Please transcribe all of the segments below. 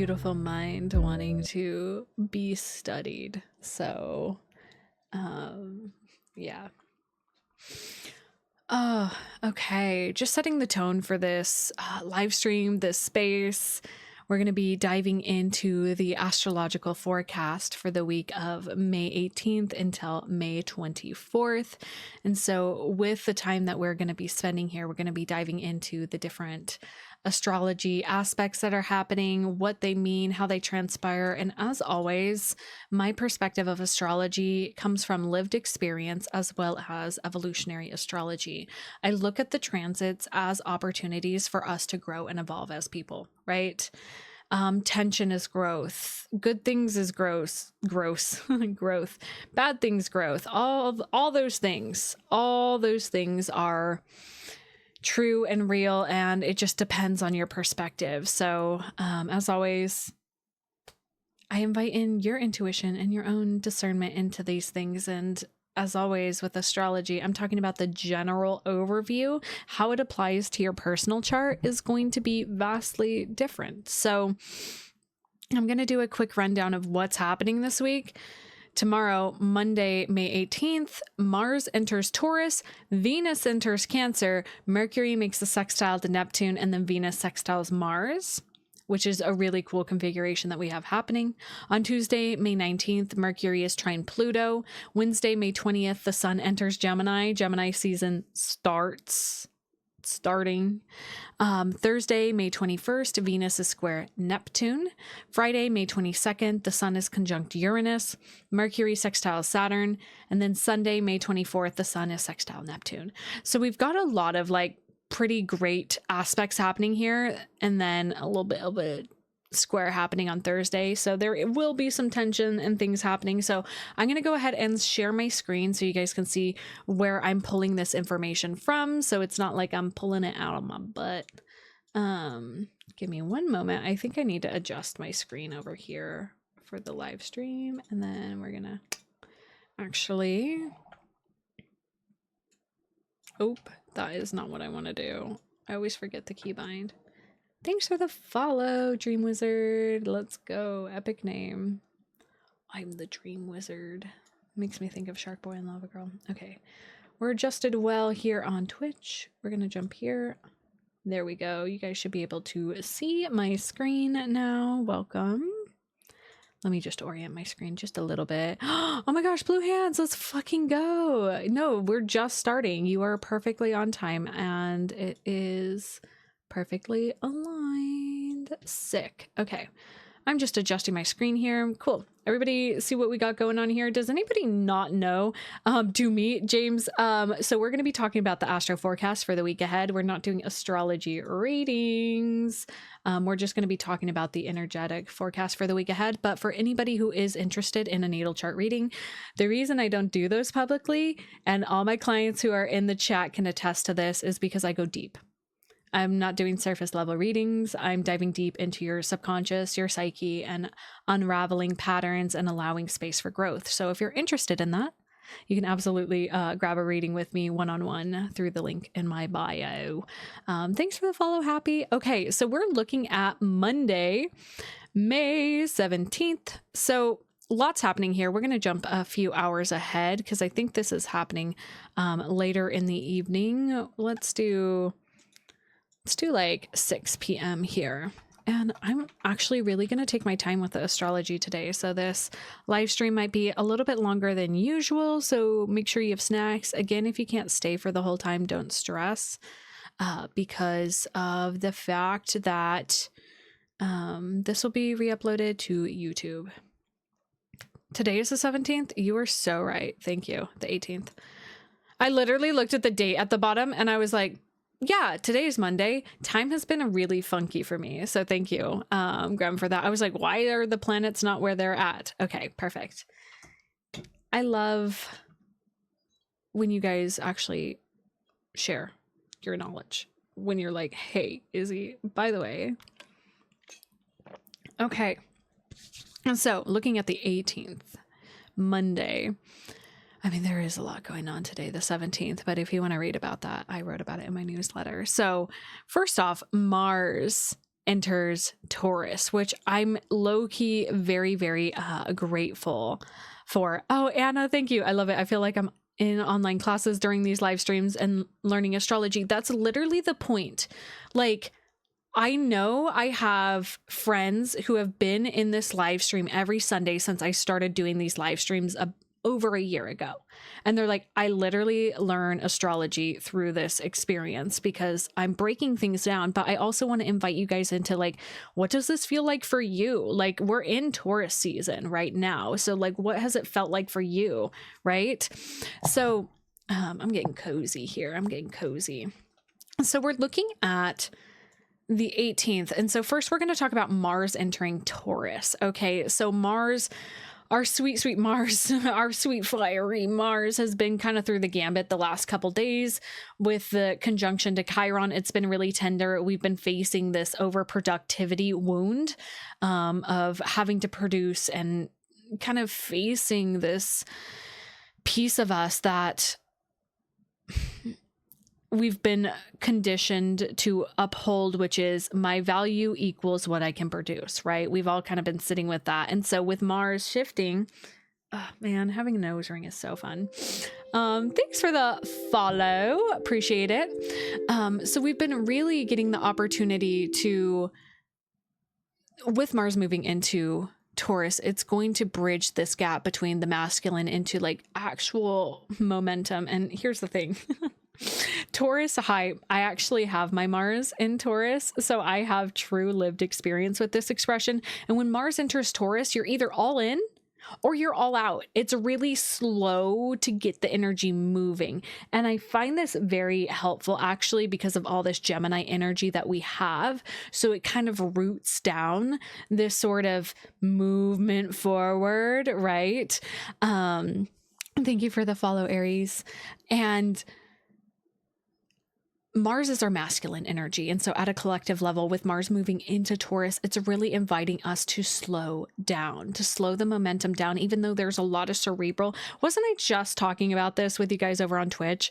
beautiful mind wanting to be studied. So, yeah. Oh, okay. Just setting the tone for this live stream, this space. We're going to be diving into the astrological forecast for the week of May 18th until May 24th. And so with the time that we're going to be spending here, we're going to be diving into the different astrology aspects that are happening, what they mean, how they transpire. And as always, my perspective of astrology comes from lived experience as well as evolutionary astrology. I look at the transits as opportunities for us to grow and evolve as people, right? Tension is growth. Good things is growth. Growth. Bad things, growth. All those things are true and real, and it just depends on your perspective. So as always, I invite in your intuition and your own discernment into these things. And as always with astrology, I'm talking about the general overview. How it applies to your personal chart is going to be vastly different. So I'm going to do a quick rundown of what's happening this week. Tomorrow, Monday, May 18th, Mars enters Taurus, Venus enters Cancer, Mercury makes a sextile to Neptune, and then Venus sextiles Mars, which is a really cool configuration that we have happening. On Tuesday, May 19th, Mercury is trine Pluto. Wednesday, May 20th, the Sun enters Gemini. Gemini season starting. Thursday, May 21st, Venus is square Neptune. Friday, May 22nd, the Sun is conjunct Uranus. Mercury sextile Saturn. And then Sunday, May 24th, the Sun is sextile Neptune. So we've got a lot of pretty great aspects happening here, and then a little bit of a square happening on Thursday. So there will be some tension and things happening. So I'm going to go ahead and share my screen so you guys can see where I'm pulling this information from. So it's not like I'm pulling it out of my butt. Give me one moment. I think I need to adjust my screen over here for the live stream. And then we're going to actually, that is not what I want to do. I always forget the keybind. Thanks for the follow, Dream Wizard. Let's go. Epic name. I'm the Dream Wizard. Makes me think of Shark Boy and Lava Girl. Okay. We're adjusted well here on Twitch. We're going to jump here. There we go. You guys should be able to see my screen now. Welcome. Let me just orient my screen just a little bit. Oh my gosh, blue hands, let's fucking go. No, we're just starting. You are perfectly on time and it is perfectly aligned. Sick. Okay. I'm just adjusting my screen here. Cool. Everybody see what we got going on here? Does anybody not know? Do me, James. So we're going to be talking about the astro forecast for the week ahead. We're not doing astrology readings. We're just going to be talking about the energetic forecast for the week ahead. But for anybody who is interested in a natal chart reading, the reason I don't do those publicly, and all my clients who are in the chat can attest to this, is because I go deep. I'm not doing surface level readings. I'm diving deep into your subconscious, your psyche, and unraveling patterns and allowing space for growth. So if you're interested in that, you can absolutely grab a reading with me one-on-one through the link in my bio. Thanks for the follow, Happy. Okay, so we're looking at Monday, May 17th. So lots happening here. We're going to jump a few hours ahead because I think this is happening later in the evening. Let's do like 6 p.m. here. And I'm actually really going to take my time with the astrology today. So this live stream might be a little bit longer than usual. So make sure you have snacks. Again, if you can't stay for the whole time, don't stress because of the fact that this will be re-uploaded to YouTube. Today is the 17th. You are so right. Thank you. The 18th. I literally looked at the date at the bottom and I was like, yeah, today is Monday. Time has been really funky for me. So thank you, Graham, for that. I was like, why are the planets not where they're at? Okay, perfect. I love when you guys actually share your knowledge. When you're like, hey, Izzy, by the way. Okay. And so looking at the 18th, Monday, I mean, there is a lot going on today, the 17th, but if you want to read about that, I wrote about it in my newsletter. So first off, Mars enters Taurus, which I'm low-key very, very grateful for. Oh, Anna, thank you. I love it. I feel like I'm in online classes during these live streams and learning astrology. That's literally the point. Like, I know I have friends who have been in this live stream every Sunday since I started doing these live streams over a year ago. And they're like, I literally learn astrology through this experience because I'm breaking things down. But I also want to invite you guys into like, what does this feel like for you? Like, we're in Taurus season right now. So like, what has it felt like for you? Right? So I'm getting cozy here. I'm getting cozy. So we're looking at the 18th. And so first we're going to talk about Mars entering Taurus. Okay. So Mars, our sweet, sweet Mars, our sweet fiery Mars has been kind of through the gambit the last couple days with the conjunction to Chiron. It's been really tender. We've been facing this overproductivity wound of having to produce and kind of facing this piece of us that we've been conditioned to uphold, which is my value equals what I can produce, right? We've all kind of been sitting with that. And so with Mars shifting, oh man, having a nose ring is so fun. Thanks for the follow. Appreciate it. So we've been really getting the opportunity to, with Mars moving into Taurus, it's going to bridge this gap between the masculine into like actual momentum. And here's the thing. Taurus, hi, I actually have my Mars in Taurus, so I have true lived experience with this expression. And when Mars enters Taurus, you're either all in or you're all out. It's really slow to get the energy moving. And I find this very helpful actually because of all this Gemini energy that we have. So it kind of roots down this sort of movement forward, right? Thank you for the follow, Aries. And Mars is our masculine energy. And so at a collective level with Mars moving into Taurus, it's really inviting us to slow down, to slow the momentum down, even though there's a lot of cerebral. Wasn't I just talking about this with you guys over on Twitch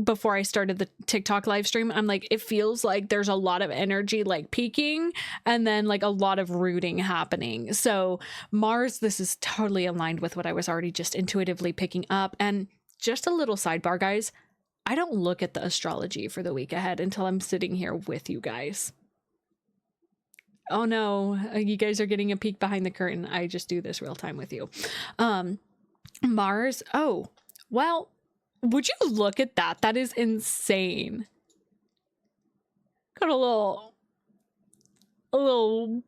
before I started the TikTok live stream? I'm like, it feels like there's a lot of energy like peaking and then like a lot of rooting happening. So Mars, this is totally aligned with what I was already just intuitively picking up. And just a little sidebar, guys. I don't look at the astrology for the week ahead until I'm sitting here with you guys. Oh no, you guys are getting a peek behind the curtain. I just do this real time with you. Mars. Oh, well, would you look at that? That is insane. Got a little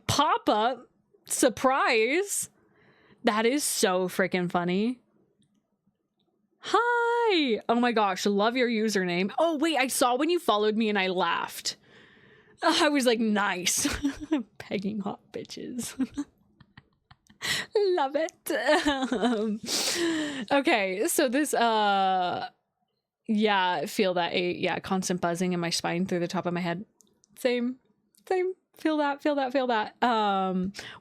pop-up surprise. That is so freaking funny. Hi! Oh my gosh, love your username. Oh wait, I saw when you followed me and I laughed. I was like, nice. Pegging hot bitches. Love it. Okay, so this, yeah, feel that, yeah, constant buzzing in my spine through the top of my head. Same. Feel that.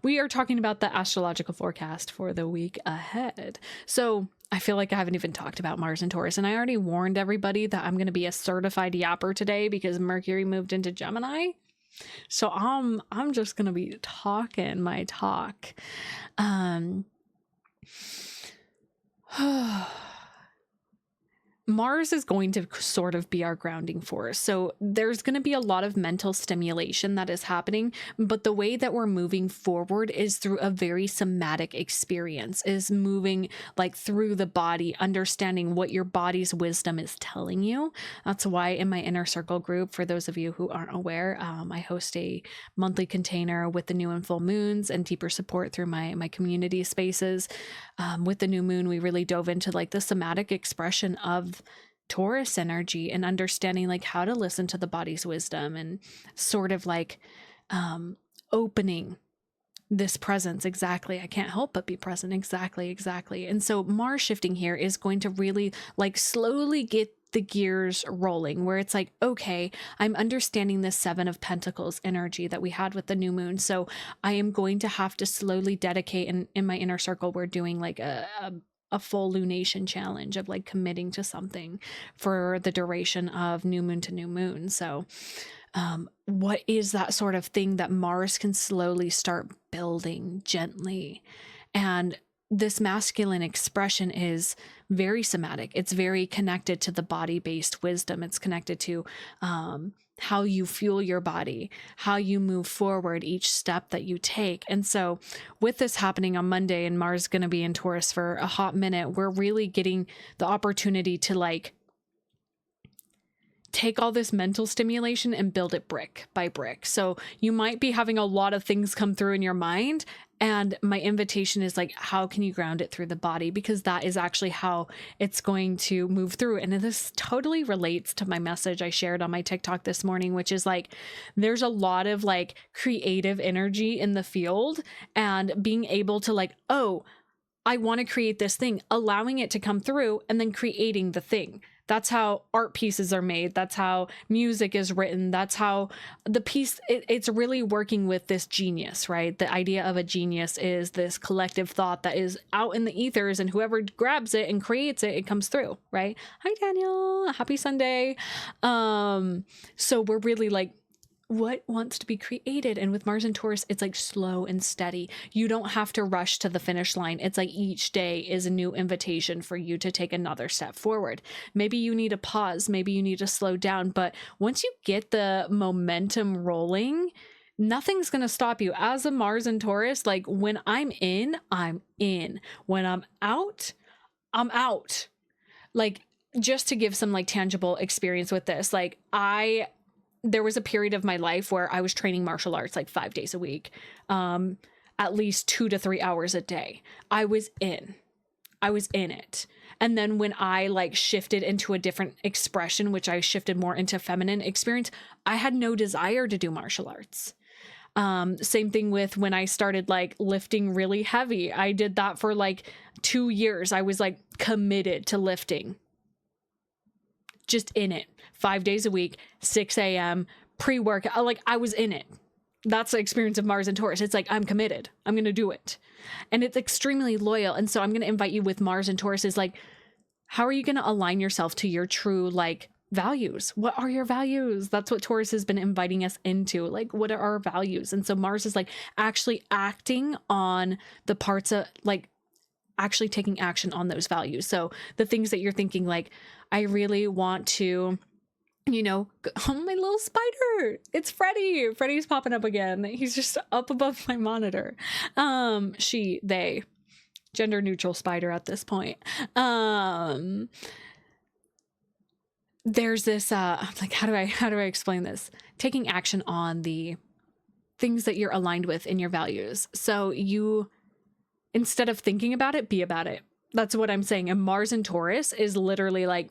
We are talking about the astrological forecast for the week ahead. So I feel like I haven't even talked about Mars and Taurus, and I already warned everybody that I'm going to be a certified yapper today because Mercury moved into Gemini. So I'm just going to be talking my talk. Mars is going to sort of be our grounding force. So there's going to be a lot of mental stimulation that is happening, but the way that we're moving forward is through a very somatic experience, is moving like through the body, understanding what your body's wisdom is telling you. That's why in my inner circle group, for those of you who aren't aware, I host a monthly container with the new and full moons and deeper support through my community spaces. With the new moon, we really dove into like the somatic expression of Taurus energy and understanding like how to listen to the body's wisdom and sort of like opening this presence. Exactly. I can't help but be present. Exactly. And so Mars shifting here is going to really like slowly get the gears rolling, where it's like, okay, I'm understanding this Seven of Pentacles energy that we had with the new moon. So I am going to have to slowly dedicate, and in my inner circle, we're doing like a full lunation challenge of like committing to something for the duration of new moon to new moon. So What is that sort of thing that Mars can slowly start building gently? And this masculine expression is very somatic. It's very connected to the body-based wisdom. It's connected to how you fuel your body, how you move forward each step that you take. And so with this happening on Monday and Mars going to be in Taurus for a hot minute, we're really getting the opportunity to like take all this mental stimulation and build it brick by brick. So you might be having a lot of things come through in your mind. And my invitation is like, how can you ground it through the body? Because that is actually how it's going to move through. And this totally relates to my message I shared on my TikTok this morning, which is like, there's a lot of like creative energy in the field, and being able to like, oh, I want to create this thing, allowing it to come through and then creating the thing. That's how art pieces are made. That's how music is written. That's how the piece, it's really working with this genius, right? The idea of a genius is this collective thought that is out in the ethers, and whoever grabs it and creates it, it comes through, right? Hi, Daniel. Happy Sunday. So we're really like, what wants to be created? And with Mars and Taurus, it's like slow and steady. You don't have to rush to the finish line. It's like each day is a new invitation for you to take another step forward. Maybe you need a pause, maybe you need to slow down, but once you get the momentum rolling, nothing's going to stop you. As a Mars and Taurus, like when I'm in, I'm in. When I'm out, I'm out. Like, just to give some like tangible experience with this, like there was a period of my life where I was training martial arts like 5 days a week, at least 2 to 3 hours a day. I was in it. And then when I like shifted into a different expression, which I shifted more into feminine experience, I had no desire to do martial arts. Same thing with when I started like lifting really heavy. I did that for like 2 years. I was like committed to lifting. Just in it 5 days a week, 6 a.m. pre-workout. Like I was in it. That's the experience of Mars and Taurus. It's like, I'm committed. I'm going to do it. And it's extremely loyal. And so I'm going to invite you with Mars and Taurus is like, how are you going to align yourself to your true like values? What are your values? That's what Taurus has been inviting us into. Like, what are our values? And so Mars is like actually acting on the parts of like actually taking action on those values. So the things that you're thinking, like, I really want to, you know, oh, my little spider, it's Freddie. Freddie's popping up again. He's just up above my monitor. They, gender neutral spider at this point. There's this, like, how do I explain this? Taking action on the things that you're aligned with in your values. So you, instead of thinking about it, be about it. That's what I'm saying. And Mars and Taurus is literally like,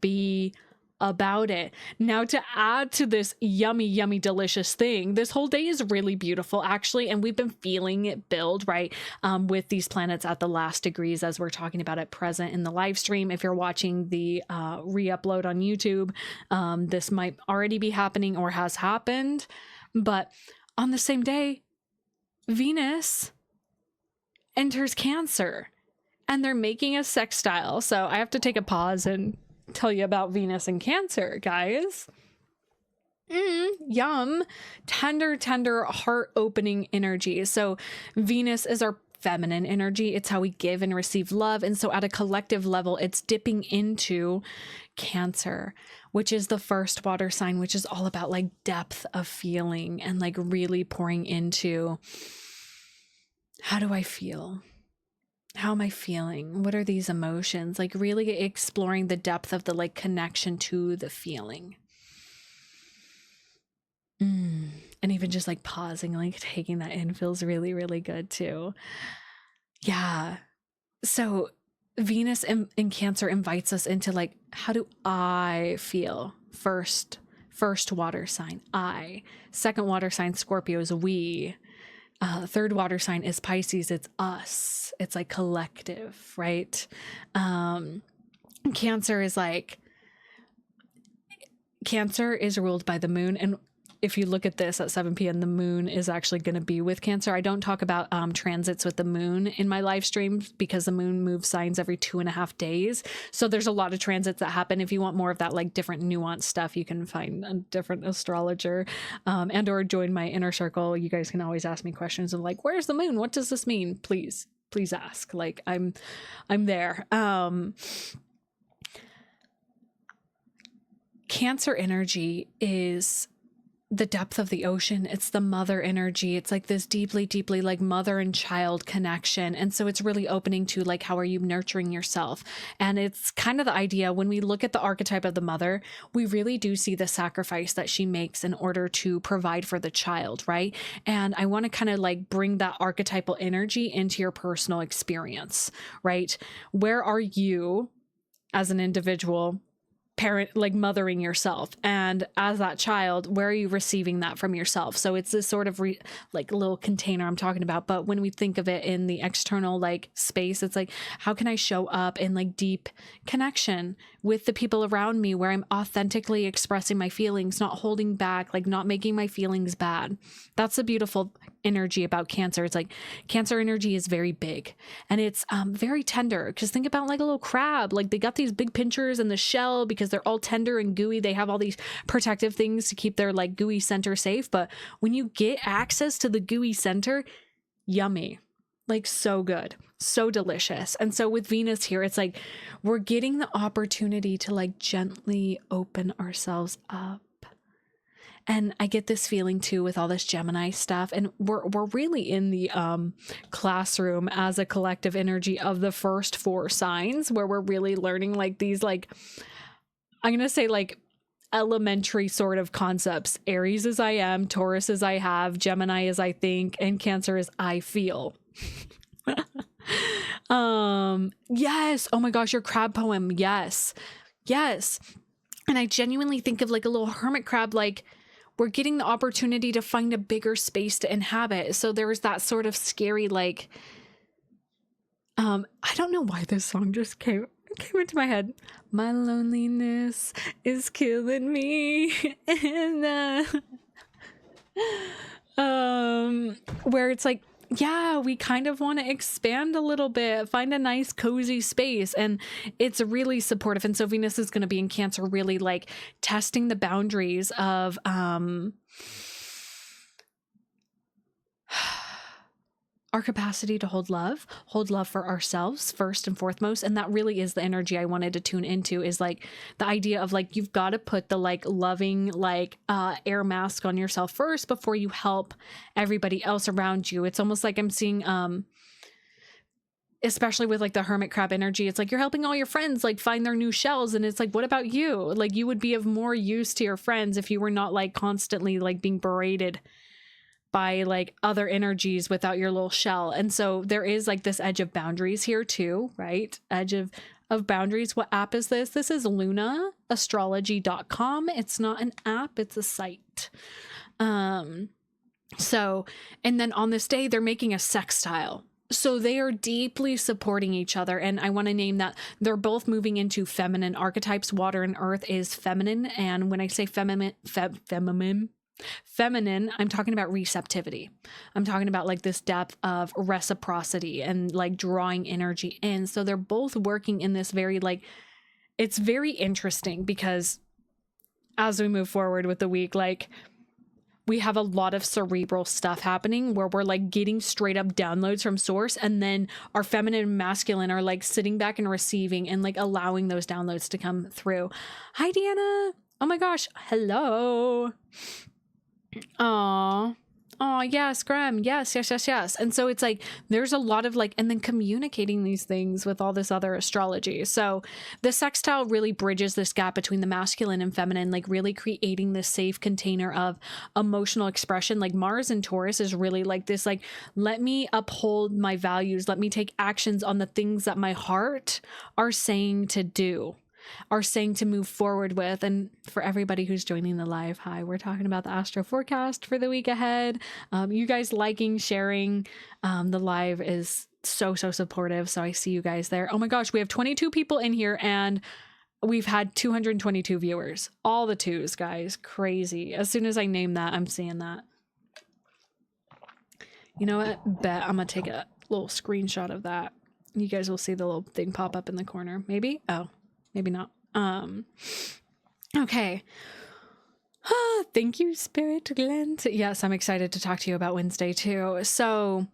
be about it. Now, to add to this yummy, yummy, delicious thing, this whole day is really beautiful, actually. And we've been feeling it build, right? With these planets at the last degrees, as we're talking about it present in the live stream. If you're watching the re-upload on YouTube, this might already be happening or has happened. But on the same day, Venus enters Cancer, and they're making a sextile. So I have to take a pause and tell you about Venus and Cancer, guys. Yum. Tender, heart-opening energy. So Venus is our feminine energy. It's how we give and receive love. And so at a collective level, it's dipping into Cancer, which is the first water sign, which is all about like depth of feeling and like really pouring into, how do I feel? How am I feeling? What are these emotions? Like really exploring the depth of the like connection to the feeling. And even just like pausing, like taking that in feels really, really good too. Yeah. So Venus in Cancer invites us into like, how do I feel? First water sign, I. Second water sign, Scorpio, is we. Third water sign is Pisces. It's us. It's like collective, right? Cancer is ruled by the moon. And if you look at this at 7 p.m., the moon is actually going to be with Cancer. I don't talk about transits with the moon in my live streams because the moon moves signs every 2.5 days. So there's a lot of transits that happen. If you want more of that, like different nuanced stuff, you can find a different astrologer and or join my inner circle. You guys can always ask me questions of like, where's the moon? What does this mean? Please ask. Like I'm there. Cancer energy is the depth of the ocean. It's the mother energy. It's like this deeply, deeply like mother and child connection. And so it's really opening to like, how are you nurturing yourself? And it's kind of the idea when we look at the archetype of the mother, we really do see the sacrifice that she makes in order to provide for the child, right? And I want to kind of like bring that archetypal energy into your personal experience, right? Where are you as an individual parent, like mothering yourself, and as that child, where are you receiving that from yourself? So it's this sort of like little container I'm talking about. But when we think of it in the external like space, it's like, how can I show up in like deep connection with the people around me, where I'm authentically expressing my feelings, not holding back, like not making my feelings bad? That's the beautiful energy about Cancer. It's like Cancer energy is very big and it's very tender, because think about like a little crab, like they got these big pinchers in the shell because they're all tender and gooey. They have all these protective things to keep their like gooey center safe, but when you get access to the gooey center, yummy, like so good, so delicious. And so with Venus here, it's like we're getting the opportunity to like gently open ourselves up. And I get this feeling too with all this Gemini stuff. And we're really in the classroom as a collective energy of the first 4 signs, where we're really learning like these, like, I'm going to say like elementary sort of concepts. Aries is I am, Taurus is I have, Gemini is I think, and Cancer is I feel. Yes. Oh my gosh, your crab poem. Yes. And I genuinely think of like a little hermit crab, like, we're getting the opportunity to find a bigger space to inhabit. So there's that sort of scary, like, I don't know why this song just came into my head. My loneliness is killing me. And where it's like, yeah, we kind of want to expand a little bit, find a nice cozy space, and it's really supportive. And so Venus is going to be in Cancer, really like testing the boundaries of our capacity to hold love for ourselves first and foremost. And that really is the energy I wanted to tune into, is like the idea of like, you've got to put the like loving, like air mask on yourself first before you help everybody else around you. It's almost like I'm seeing, especially with like the hermit crab energy, it's like you're helping all your friends like find their new shells. And it's like, what about you? Like, you would be of more use to your friends if you were not like constantly like being berated by like other energies without your little shell. And so there is like this edge of boundaries here too, right? Edge of boundaries. What app is this? This is lunaastrology.com. It's not an app, it's a site. So, and then on this day, they're making a sextile. So they are deeply supporting each other. And I want to name that they're both moving into feminine archetypes. Water and earth is feminine. And when I say feminine, I'm talking about receptivity. I'm talking about like this depth of reciprocity and like drawing energy in. So they're both working in this very like, it's very interesting, because as we move forward with the week, like we have a lot of cerebral stuff happening where we're like getting straight up downloads from source, and then our feminine and masculine are like sitting back and receiving and like allowing those downloads to come through. Hi, Deanna. Oh my gosh. Hello. Oh, yes, Graham. Yes. And so it's like, there's a lot of like, and then communicating these things with all this other astrology. So the sextile really bridges this gap between the masculine and feminine, like really creating this safe container of emotional expression. Like Mars and Taurus is really like this, like, let me uphold my values. Let me take actions on the things that my heart are saying to do, are saying to move forward with. And for everybody who's joining the live, hi, we're talking about the astro forecast for the week ahead. You guys liking, sharing the live is so supportive. So I see you guys there. Oh my gosh, we have 22 people in here, and we've had 222 viewers. All the twos, guys. Crazy. As soon as I name that, I'm seeing that. You know what? Bet I'm gonna take a little screenshot of that. You guys will see the little thing pop up in the corner. Maybe? Oh, maybe not. Okay. Thank you, Spirit Glenn. Yes, I'm excited to talk to you about Wednesday too. So,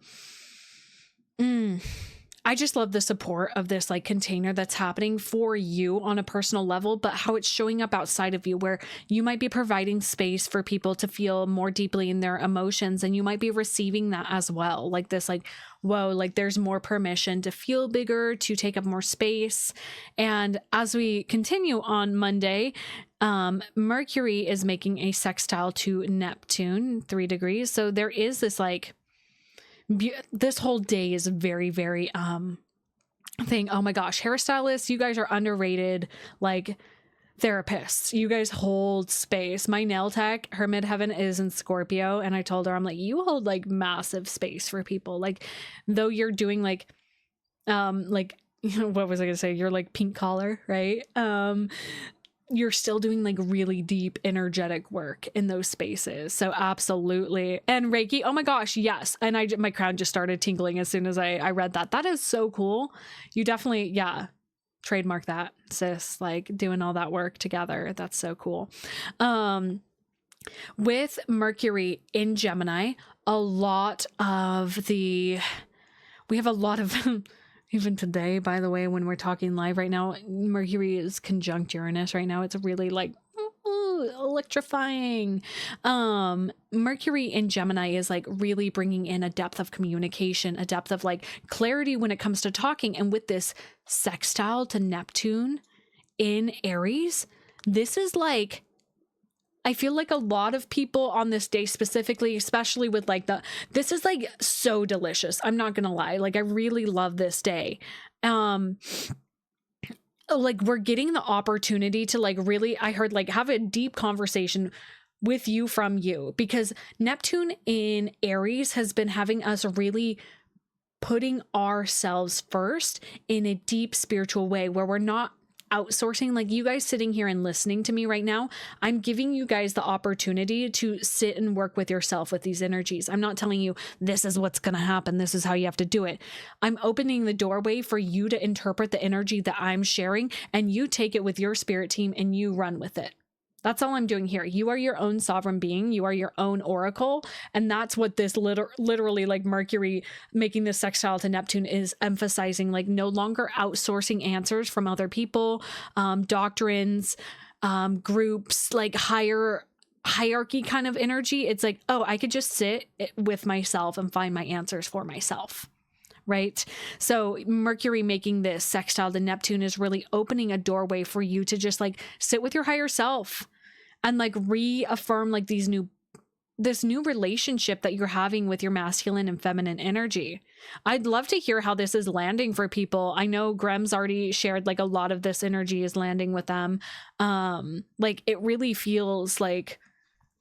I just love the support of this like container that's happening for you on a personal level, but how it's showing up outside of you, where you might be providing space for people to feel more deeply in their emotions, and you might be receiving that as well. Like this, like, whoa, like there's more permission to feel bigger, to take up more space. And as we continue on Monday, Mercury is making a sextile to Neptune, 3 degrees. So there is this like, this whole day is very, very thing. Oh my gosh, hairstylists, you guys are underrated. Like therapists, you guys hold space. My nail tech, her midheaven is in Scorpio, and I told her, I'm like, you hold like massive space for people. Like though you're doing like what was I gonna say, you're like pink collar, right? You're still doing like really deep energetic work in those spaces. So absolutely. And Reiki, oh my gosh, yes. And my crown just started tingling as soon as I read that. That is so cool. You definitely, yeah, trademark that, sis, like doing all that work together. That's so cool. With Mercury in Gemini, we have a lot of even today, by the way, when we're talking live right now, Mercury is conjunct Uranus right now. It's really like electrifying. Mercury in Gemini is like really bringing in a depth of communication, a depth of like clarity when it comes to talking. And with this sextile to Neptune in Aries, this is like, I feel like a lot of people on this day specifically, especially with like this is like so delicious. I'm not gonna lie. Like I really love this day. Like we're getting the opportunity to like really, I heard like have a deep conversation with you from you, because Neptune in Aries has been having us really putting ourselves first in a deep spiritual way, where we're not outsourcing. Like you guys sitting here and listening to me right now, I'm giving you guys the opportunity to sit and work with yourself with these energies. I'm not telling you this is what's going to happen, this is how you have to do it. I'm opening the doorway for you to interpret the energy that I'm sharing, and you take it with your spirit team and you run with it. That's all I'm doing here. You are your own sovereign being. You are your own oracle. And that's what this literally like Mercury making this sextile to Neptune is emphasizing, like no longer outsourcing answers from other people, doctrines, groups, like hierarchy kind of energy. It's like, oh, I could just sit with myself and find my answers for myself. Right? So Mercury making this sextile to Neptune is really opening a doorway for you to just like sit with your higher self and like reaffirm like this new relationship that you're having with your masculine and feminine energy. I'd love to hear how this is landing for people. I know Grem's already shared like a lot of this energy is landing with them. Like it really feels like,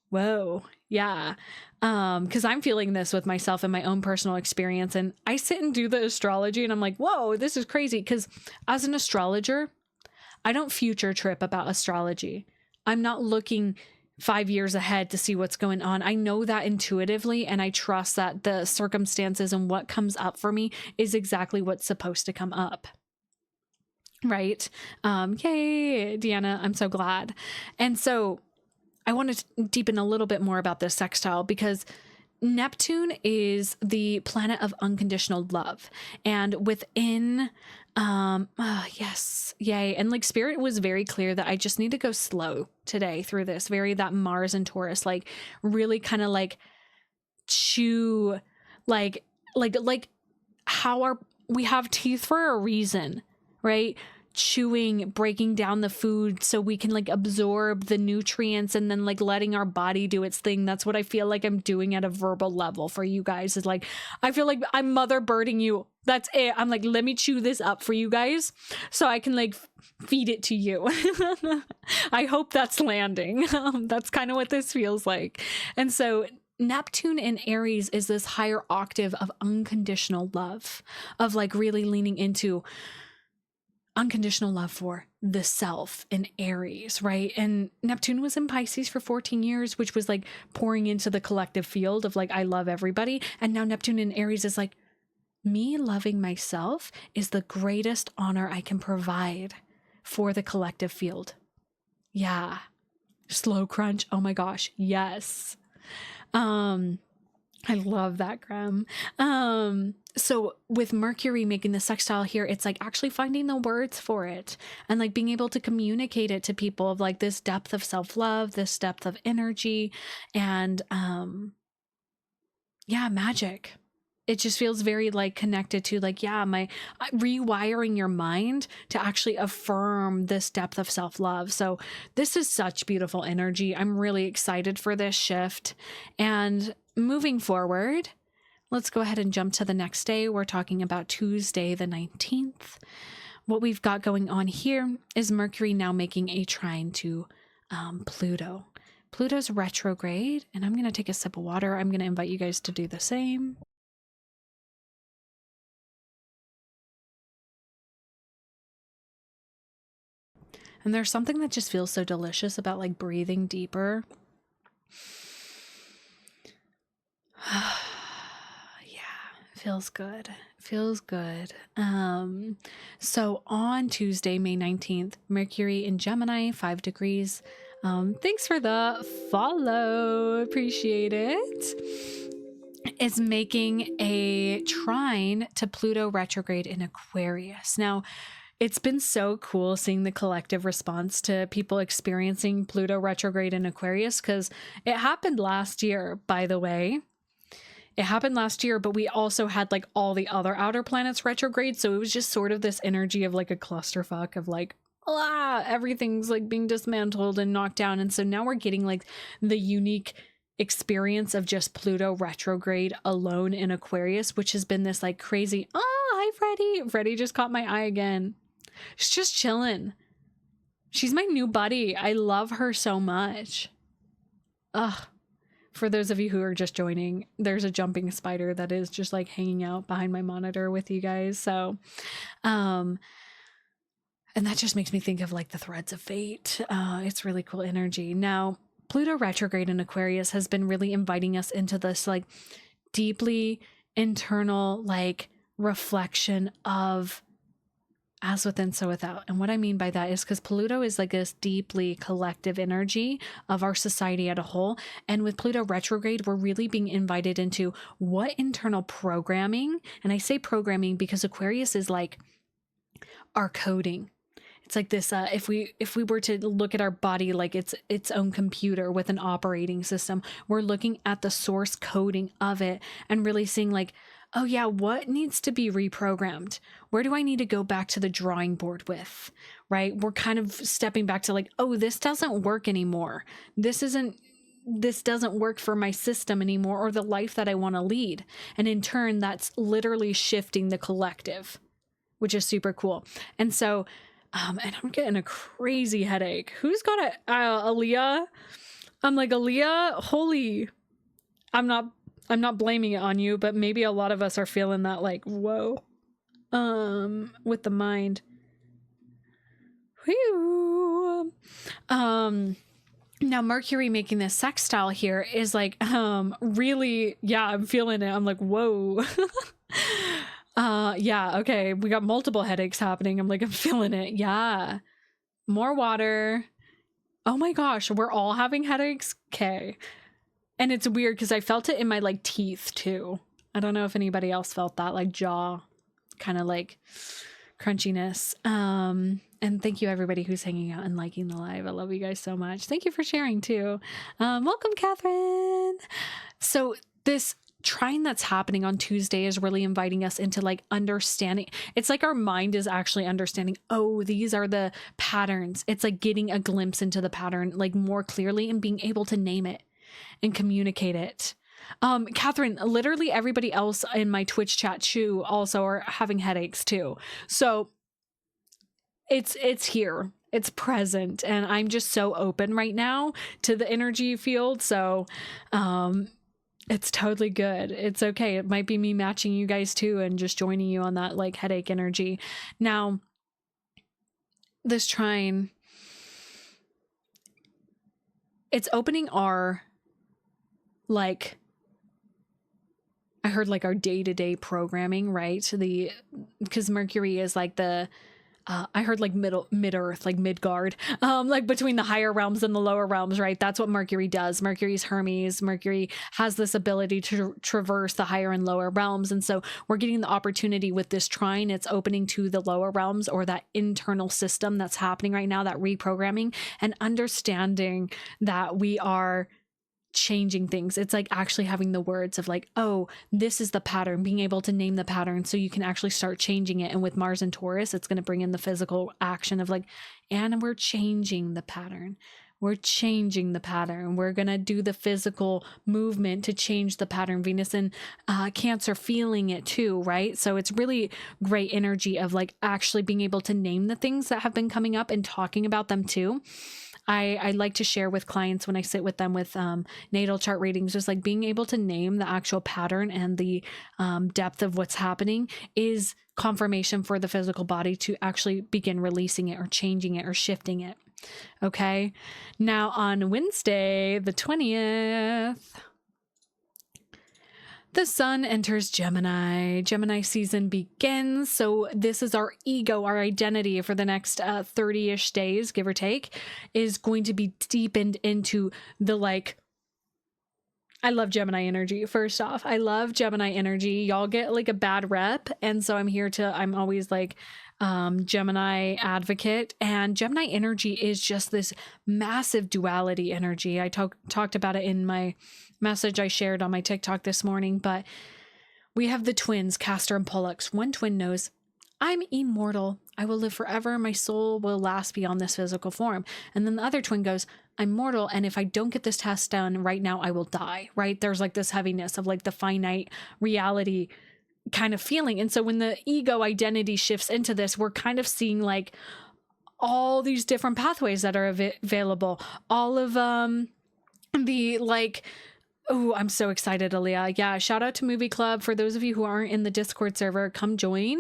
whoa, yeah. Because I'm feeling this with myself in my own personal experience, and I sit and do the astrology and I'm like, whoa, this is crazy. Because as an astrologer, I don't future trip about astrology. I'm not looking 5 years ahead to see what's going on. I know that intuitively, and I trust that the circumstances and what comes up for me is exactly what's supposed to come up. Right? Yay, Deanna, I'm so glad. And so I want to deepen a little bit more about this sextile, because Neptune is the planet of unconditional love. And within, yes, yay. And like spirit was very clear that I just need to go slow today through this, that Mars and Taurus, like really kind of like chew, like how we have teeth for a reason, right? Chewing, breaking down the food so we can like absorb the nutrients, and then like letting our body do its thing. That's what I feel like I'm doing at a verbal level for you guys, is like I feel like I'm mother birding you. That's it. I'm like, let me chew this up for you guys so I can like feed it to you. I hope that's landing. That's kind of what this feels like. And so Neptune in Aries is this higher octave of unconditional love, of like really leaning into unconditional love for the self in Aries, right? And Neptune was in Pisces for 14 years, which was like pouring into the collective field of like, I love everybody. And now Neptune in Aries is like, me loving myself is the greatest honor I can provide for the collective field. Yeah. Slow crunch. Oh my gosh. Yes. I love that, Graham. So with Mercury making the sextile here, it's like actually finding the words for it and like being able to communicate it to people of like this depth of self-love, this depth of energy, and yeah, magic. It just feels very like connected to like, yeah, my rewiring your mind to actually affirm this depth of self-love. So this is such beautiful energy. I'm really excited for this shift. And moving forward, let's go ahead and jump to the next day. We're talking about Tuesday, the 19th. What we've got going on here is Mercury now making a trine to Pluto. Pluto's retrograde, and I'm going to take a sip of water. I'm going to invite you guys to do the same. And there's something that just feels so delicious about like breathing deeper. Yeah, feels good. Feels good. So on Tuesday, May 19th, Mercury in Gemini, 5 degrees. Thanks for the follow. Appreciate it. Is making a trine to Pluto retrograde in Aquarius. Now, it's been so cool seeing the collective response to people experiencing Pluto retrograde in Aquarius, because it happened last year, by the way. It happened last year, but we also had like all the other outer planets retrograde. So it was just sort of this energy of like a clusterfuck of like, everything's like being dismantled and knocked down. And so now we're getting like the unique experience of just Pluto retrograde alone in Aquarius, which has been this like crazy, hi Freddie. Freddie just caught my eye again. She's just chilling. She's my new buddy. I love her so much. For those of you who are just joining, there's a jumping spider that is just like hanging out behind my monitor with you guys. So, and that just makes me think of like the threads of fate. It's really cool energy. Now, Pluto retrograde in Aquarius has been really inviting us into this like deeply internal like reflection of as within, so without. And what I mean by that is because Pluto is like this deeply collective energy of our society as a whole. And with Pluto retrograde, we're really being invited into what internal programming, and I say programming because Aquarius is like our coding. It's like this, if we were to look at our body like it's its own computer with an operating system, we're looking at the source coding of it and really seeing like, oh yeah, what needs to be reprogrammed? Where do I need to go back to the drawing board with, right? We're kind of stepping back to like, oh, this doesn't work anymore. This doesn't work for my system anymore or the life that I want to lead. And in turn, that's literally shifting the collective, which is super cool. And so, and I'm getting a crazy headache. Who's got it? Aaliyah? I'm like, Aaliyah, holy, I'm not blaming it on you, but maybe a lot of us are feeling that like, whoa, with the mind. Whew. Now Mercury making this sextile here is like, really, yeah, I'm feeling it. I'm like, whoa. Yeah, okay. We got multiple headaches happening. I'm like, I'm feeling it. Yeah. More water. Oh my gosh, we're all having headaches. Okay. And it's weird because I felt it in my like teeth too. I don't know if anybody else felt that like jaw kind of like crunchiness. And thank you everybody who's hanging out and liking the live. I love you guys so much. Thank you for sharing too. Welcome, Catherine. So this trine that's happening on Tuesday is really inviting us into like understanding. It's like our mind is actually understanding, oh, these are the patterns. It's like getting a glimpse into the pattern like more clearly and being able to name it and communicate it. Catherine, literally everybody else in my Twitch chat too also are having headaches too. So it's here. It's present. And I'm just so open right now to the energy field. So it's totally good. It's okay. It might be me matching you guys too and just joining you on that like headache energy. Now, this trine, it's opening our, like, I heard like our day-to-day programming, right? Because Mercury is like the, I heard like mid-earth, like Midgard, like between the higher realms and the lower realms, right? That's what Mercury does. Mercury's Hermes. Mercury has this ability to traverse the higher and lower realms. And so we're getting the opportunity with this trine. It's opening to the lower realms, or that internal system that's happening right now, that reprogramming, and understanding that we are changing things. It's like actually having the words of like, oh, this is the pattern, being able to name the pattern so you can actually start changing it. And with Mars and Taurus, it's going to bring in the physical action of like, and we're changing the pattern. We're changing the pattern. We're going to do the physical movement to change the pattern. Venus and Cancer feeling it too, right? So it's really great energy of like actually being able to name the things that have been coming up and talking about them too. I like to share with clients when I sit with them with natal chart readings, just like being able to name the actual pattern and the depth of what's happening is confirmation for the physical body to actually begin releasing it or changing it or shifting it. Okay. Now on Wednesday, the 20th, the sun enters Gemini. Gemini season begins. So this is our ego, our identity for the next 30-ish days, give or take, is going to be deepened into the like, I love Gemini energy. First off, I love Gemini energy. Y'all get like a bad rep. And so I'm always like, Gemini advocate, and Gemini energy is just this massive duality energy. I talked about it in my message I shared on my TikTok this morning, but we have the twins, Castor and Pollux. One twin knows, I'm immortal. I will live forever. My soul will last beyond this physical form. And then the other twin goes, I'm mortal. And if I don't get this test done right now, I will die, right? There's like this heaviness of like the finite reality kind of feeling. And so when the ego identity shifts into this, we're kind of seeing like all these different pathways that are available. All of the like, oh, I'm so excited, Aaliyah. Yeah, shout out to Movie Club. For those of you who aren't in the Discord server, come join.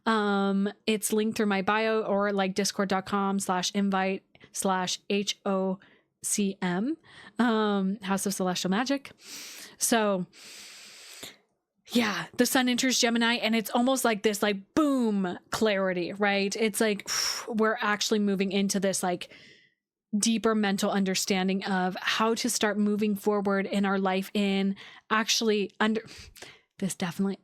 It's linked through my bio or like discord.com/invite/HOCM, House of Celestial Magic. So yeah, the sun enters Gemini and it's almost like this like boom clarity, right? It's like we're actually moving into this like deeper mental understanding of how to start moving forward in our life in actually under this. Definitely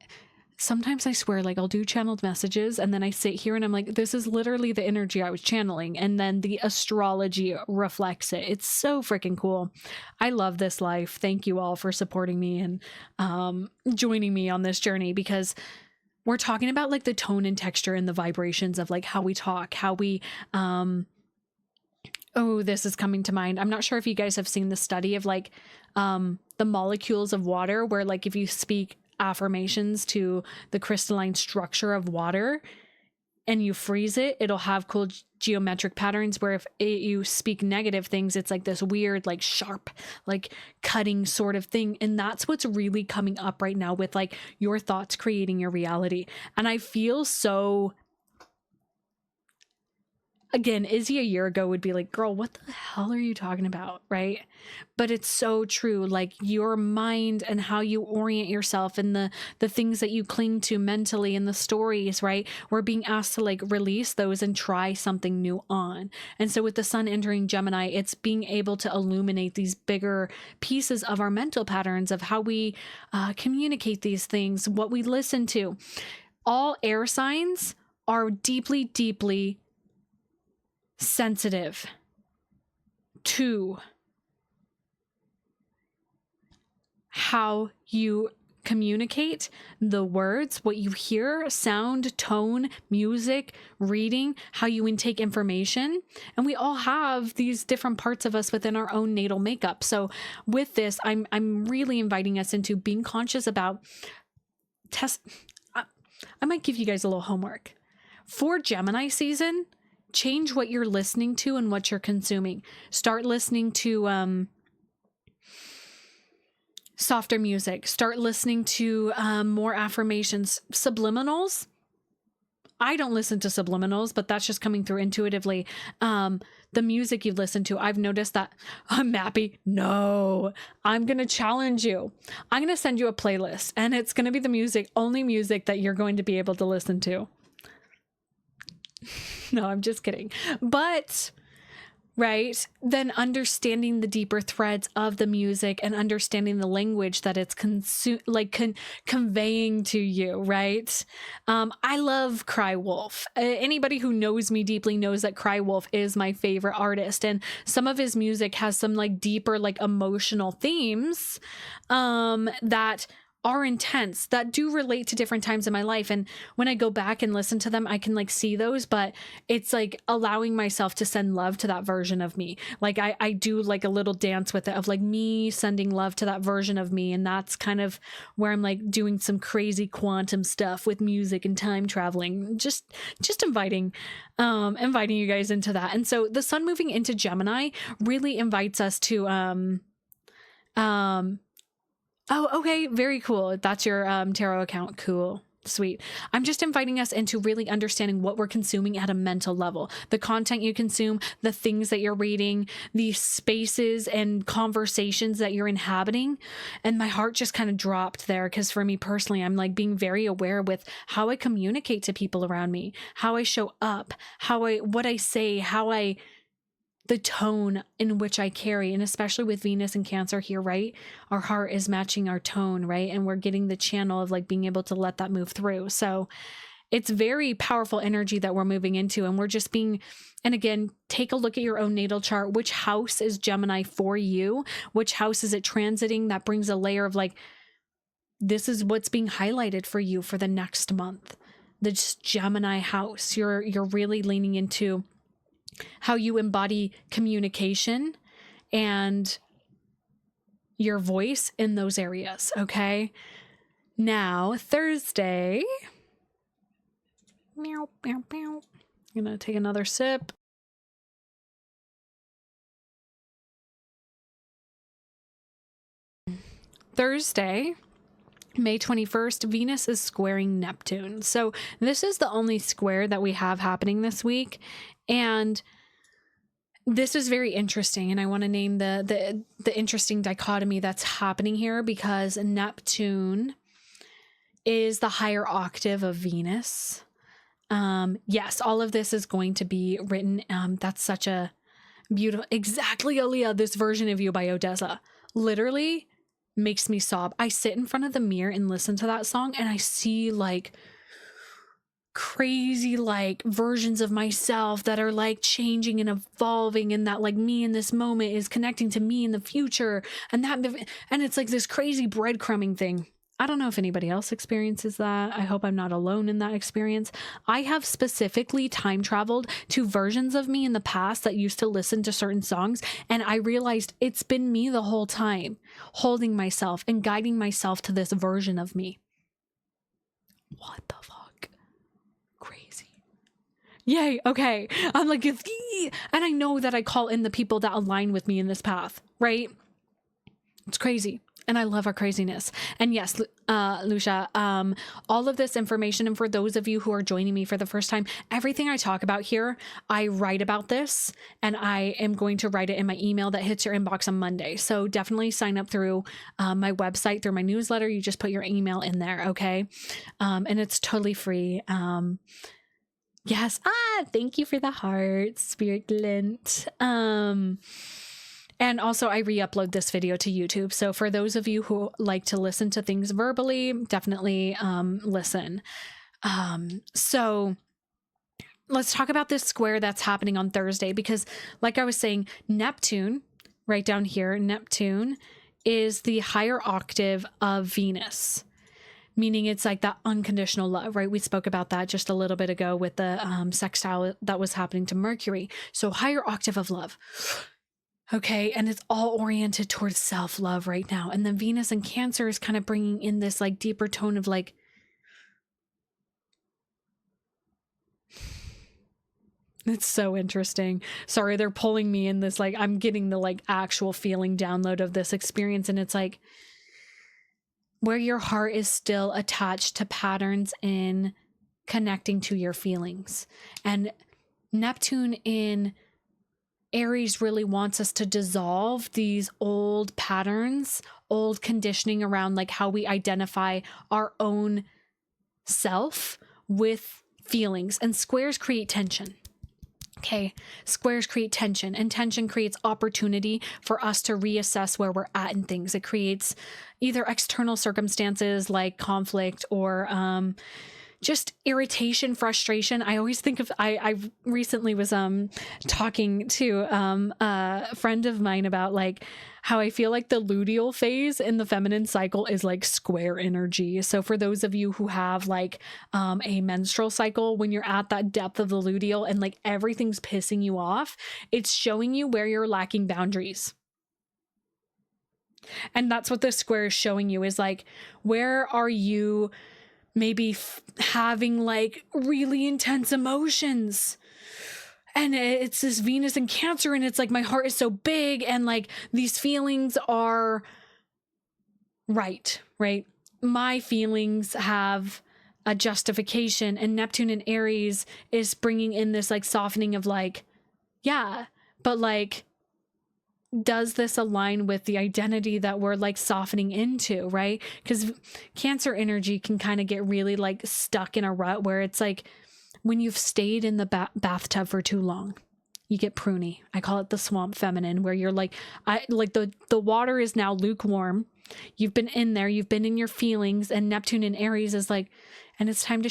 sometimes I swear, like I'll do channeled messages and then I sit here and I'm like, this is literally the energy I was channeling. And then the astrology reflects it. It's so freaking cool. I love this life. Thank you all for supporting me and joining me on this journey, because we're talking about like the tone and texture and the vibrations of like how we talk, how we, oh, this is coming to mind. I'm not sure if you guys have seen the study of like the molecules of water, where like if you speak affirmations to the crystalline structure of water and you freeze it, it'll have cool geometric patterns, where if you speak negative things, it's like this weird, like sharp, like cutting sort of thing. And that's what's really coming up right now with like your thoughts creating your reality. And I feel so, again, Izzy a year ago would be like, girl, what the hell are you talking about? Right. But it's so true. Like your mind and how you orient yourself and the things that you cling to mentally and the stories, right? We're being asked to like release those and try something new on. And so with the sun entering Gemini, it's being able to illuminate these bigger pieces of our mental patterns of how we communicate these things, what we listen to. All air signs are deeply, deeply sensitive to how you communicate, the words, what you hear, sound, tone, music, reading, how you intake information. And we all have these different parts of us within our own natal makeup. So with this, I'm really inviting us into being conscious about I might give you guys a little homework for Gemini season. Change what you're listening to and what you're consuming. Start listening to softer music. Start listening to more affirmations. Subliminals I don't listen to subliminals, but that's just coming through intuitively. The music you've listened to, I've noticed that. Mappy, no, I'm going to challenge you. I'm going to send you a playlist, and it's going to be the only music that you're going to be able to listen to. No, I'm just kidding. But right, then understanding the deeper threads of the music and understanding the language that it's conveying to you, right? I love Cry Wolf. Anybody who knows me deeply knows that Cry Wolf is my favorite artist, and some of his music has some like deeper, like emotional themes that are intense, that do relate to different times in my life. And when I go back and listen to them, I can like see those, but it's like allowing myself to send love to that version of me. Like I do like a little dance with it of like me sending love to that version of me. And that's kind of where I'm like doing some crazy quantum stuff with music and time traveling, just inviting you guys into that. And so the sun moving into Gemini really invites us to, oh, okay. Very cool. That's your tarot account. Cool. Sweet. I'm just inviting us into really understanding what we're consuming at a mental level. The content you consume, the things that you're reading, the spaces and conversations that you're inhabiting. And my heart just kind of dropped there because for me personally, I'm like being very aware with how I communicate to people around me, how I show up, what I say, the tone in which I carry, and especially with Venus and Cancer here, right? Our heart is matching our tone, right? And we're getting the channel of like being able to let that move through. So it's very powerful energy that we're moving into, and we're just being, and again, take a look at your own natal chart. Which house is Gemini for you? Which house is it transiting? That brings a layer of like, this is what's being highlighted for you for the next month. This Gemini house, you're really leaning into how you embody communication and your voice in those areas. Okay. Now, Thursday. Meow, meow, meow. I'm going to take another sip. Thursday, May 21st, Venus is squaring Neptune. So this is the only square that we have happening this week. And this is very interesting. And I want to name the interesting dichotomy that's happening here, because Neptune is the higher octave of Venus. Yes, all of this is going to be written. That's such a beautiful, exactly, Aaliyah, this version of you by Odessa literally makes me sob. I sit in front of the mirror and listen to that song, and I see like crazy like versions of myself that are like changing and evolving, and that like me in this moment is connecting to me in the future, and it's like this crazy breadcrumbing thing. I don't know if anybody else experiences that. I hope I'm not alone in that experience. I have specifically time traveled to versions of me in the past that used to listen to certain songs, and I realized it's been me the whole time, holding myself and guiding myself to this version of me. What the fuck? Crazy. Yay. Okay. I'm like, and I know that I call in the people that align with me in this path, right? It's crazy. And I love our craziness. And yes, Lucia, all of this information, and for those of you who are joining me for the first time, everything I talk about here, I write about this, and I am going to write it in my email that hits your inbox on Monday. So definitely sign up through my website, through my newsletter. You just put your email in there, okay? And it's totally free. Yes. Thank you for the heart, Spirit Glint. And also I re-upload this video to YouTube. So for those of you who like to listen to things verbally, definitely listen. So let's talk about this square that's happening on Thursday, because like I was saying, Neptune, right down here, Neptune is the higher octave of Venus, meaning it's like that unconditional love, right? We spoke about that just a little bit ago with the sextile that was happening to Mercury. So higher octave of love. Okay, and it's all oriented towards self-love right now. And then Venus and Cancer is kind of bringing in this like deeper tone of like, it's so interesting. Sorry, they're pulling me in this, like I'm getting the like actual feeling download of this experience. And it's like where your heart is still attached to patterns in connecting to your feelings. And Neptune in Aries really wants us to dissolve these old patterns, old conditioning around like how we identify our own self with feelings. And squares create tension. Okay, squares create tension, and tension creates opportunity for us to reassess where we're at in things. It creates either external circumstances like conflict or just irritation, frustration. I always think of, I recently was talking to a friend of mine about like how I feel like the luteal phase in the feminine cycle is like square energy. So for those of you who have like a menstrual cycle, when you're at that depth of the luteal and like everything's pissing you off, it's showing you where you're lacking boundaries. And that's what this square is showing you, is like, where are you maybe having like really intense emotions? And it's this Venus in Cancer, and it's like, my heart is so big, and like these feelings are right? My feelings have a justification, and Neptune in Aries is bringing in this like softening of like, yeah, but like, does this align with the identity that we're like softening into, right? Because Cancer energy can kind of get really like stuck in a rut where it's like, when you've stayed in the bathtub for too long, you get pruny. I call it the swamp feminine, where you're like, the water is now lukewarm. You've been in there, you've been in your feelings, and Neptune in Aries is like, and it's time to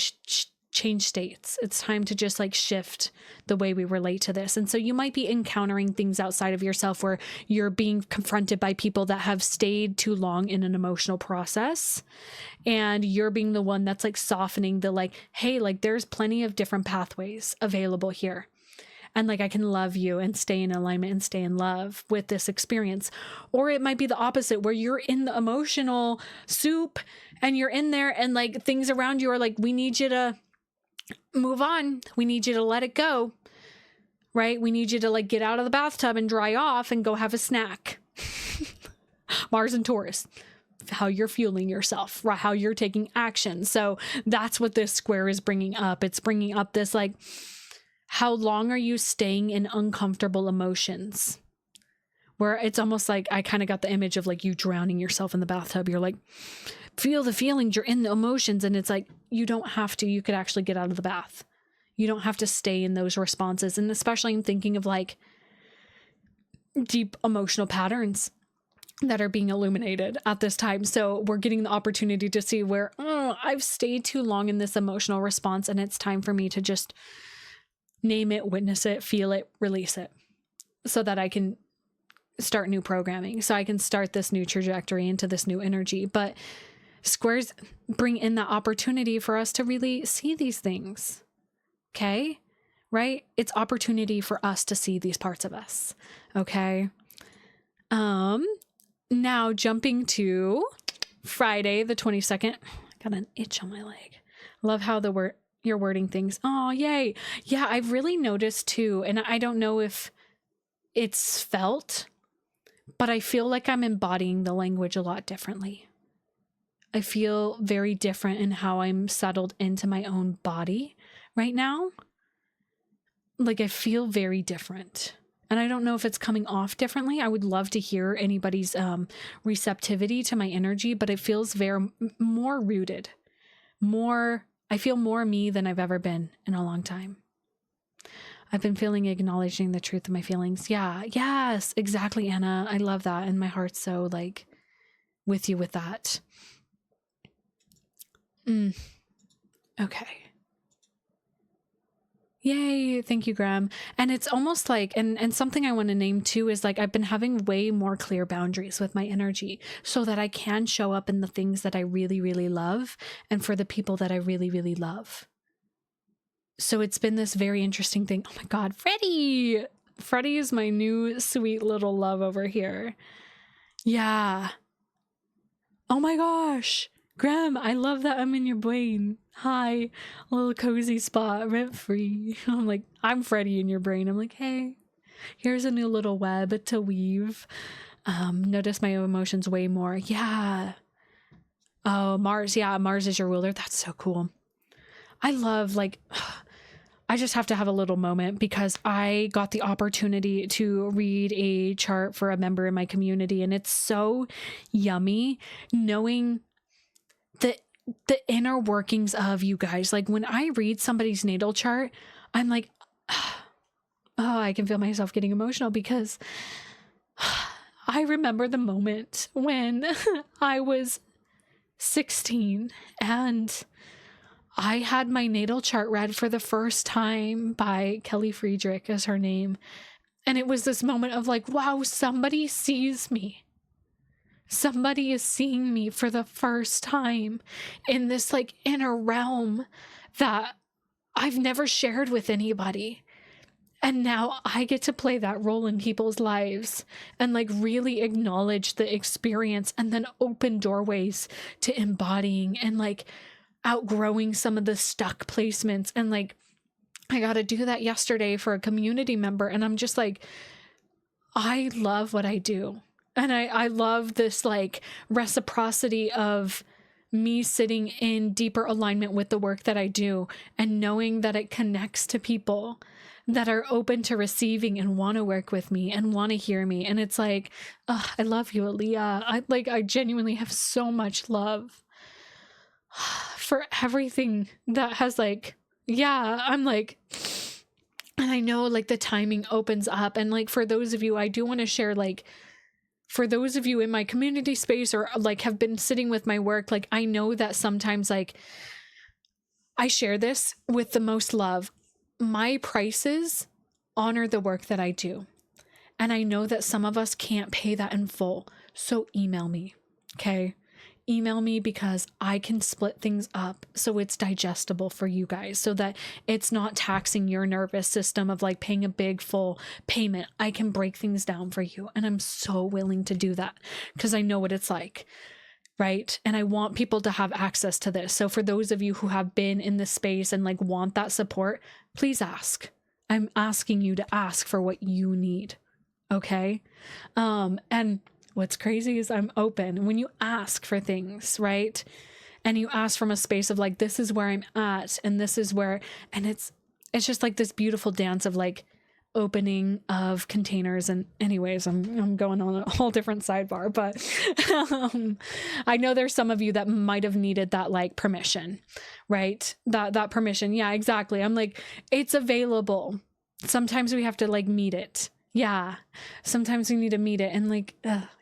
change states. It's time to just like shift the way we relate to this. And so you might be encountering things outside of yourself where you're being confronted by people that have stayed too long in an emotional process, and you're being the one that's like softening the like, hey, like there's plenty of different pathways available here. And like, I can love you and stay in alignment and stay in love with this experience. Or it might be the opposite, where you're in the emotional soup and you're in there and like things around you are like, we need you to move on. We need you to let it go, right? We need you to like get out of the bathtub and dry off and go have a snack. Mars and Taurus, how you're fueling yourself, right? How you're taking action. So that's what this square is bringing up. It's bringing up this like, how long are you staying in uncomfortable emotions? Where it's almost like, I kind of got the image of like you drowning yourself in the bathtub. You're like, feel the feelings, you're in the emotions. And it's like, you don't have to, you could actually get out of the bath. You don't have to stay in those responses. And especially I'm thinking of like deep emotional patterns that are being illuminated at this time. So we're getting the opportunity to see where, oh, I've stayed too long in this emotional response, and it's time for me to just name it, witness it, feel it, release it, so that I can start new programming, so I can start this new trajectory into this new energy. But squares bring in the opportunity for us to really see these things. Okay? Right? It's opportunity for us to see these parts of us. Okay? Now jumping to Friday, the 22nd. I got an itch on my leg. Love how you're wording things. Oh, yay. Yeah, I've really noticed too, and I don't know if it's felt, but I feel like I'm embodying the language a lot differently. I feel very different in how I'm settled into my own body right now. Like, I feel very different. And I don't know if it's coming off differently. I would love to hear anybody's receptivity to my energy, but it feels very more rooted, I feel more me than I've ever been in a long time. I've been feeling acknowledging the truth of my feelings. Yeah. Yes, exactly, Anna. I love that. And my heart's so like with you with that. Okay. Yay. Thank you, Graham. And it's almost like, and something I want to name too is like, I've been having way more clear boundaries with my energy so that I can show up in the things that I really, really love and for the people that I really, really love. So it's been this very interesting thing. Oh my God, Freddie. Freddie is my new sweet little love over here. Yeah. Oh my gosh. Graham, I love that I'm in your brain. Hi, a little cozy spot, rent free. I'm like, I'm Freddie in your brain. I'm like, hey, here's a new little web to weave. Notice my emotions way more. Yeah. Oh, Mars. Yeah, Mars is your ruler. That's so cool. I love, like, I just have to have a little moment because I got the opportunity to read a chart for a member in my community, and it's so yummy knowing the inner workings of you guys. Like, when I read somebody's natal chart, I'm like, oh, I can feel myself getting emotional because I remember the moment when I was 16 and I had my natal chart read for the first time by Kelly Friedrich is her name. And it was this moment of like, wow, somebody sees me. Somebody is seeing me for the first time in this like inner realm that I've never shared with anybody. And now I get to play that role in people's lives and like really acknowledge the experience and then open doorways to embodying and like outgrowing some of the stuck placements. And like, I got to do that yesterday for a community member. And I'm just like, I love what I do. And I love this like reciprocity of me sitting in deeper alignment with the work that I do and knowing that it connects to people that are open to receiving and want to work with me and want to hear me. And it's like, I love you, Aaliyah. I genuinely have so much love for everything that has like, yeah, I'm like, and I know like the timing opens up. And like, for those of you, I do want to share, like, for those of you in my community space or like have been sitting with my work, like, I know that sometimes like I share this with the most love. My prices honor the work that I do. And I know that some of us can't pay that in full. So email me. Okay. Email me because I can split things up so it's digestible for you guys, so that it's not taxing your nervous system of like paying a big full payment. I can break things down for you. And I'm so willing to do that because I know what it's like. Right. And I want people to have access to this. So for those of you who have been in this space and like want that support, please ask. I'm asking you to ask for what you need. Okay. And what's crazy is I'm open. When you ask for things, right? And you ask from a space of like, this is where I'm at, and this is where, and it's just like this beautiful dance of like opening of containers. And anyways, I'm going on a whole different sidebar, but I know there's some of you that might have needed that like permission, right? That permission. Yeah, exactly. I'm like, it's available. Sometimes we have to like meet it. Yeah. Sometimes we need to meet it and like,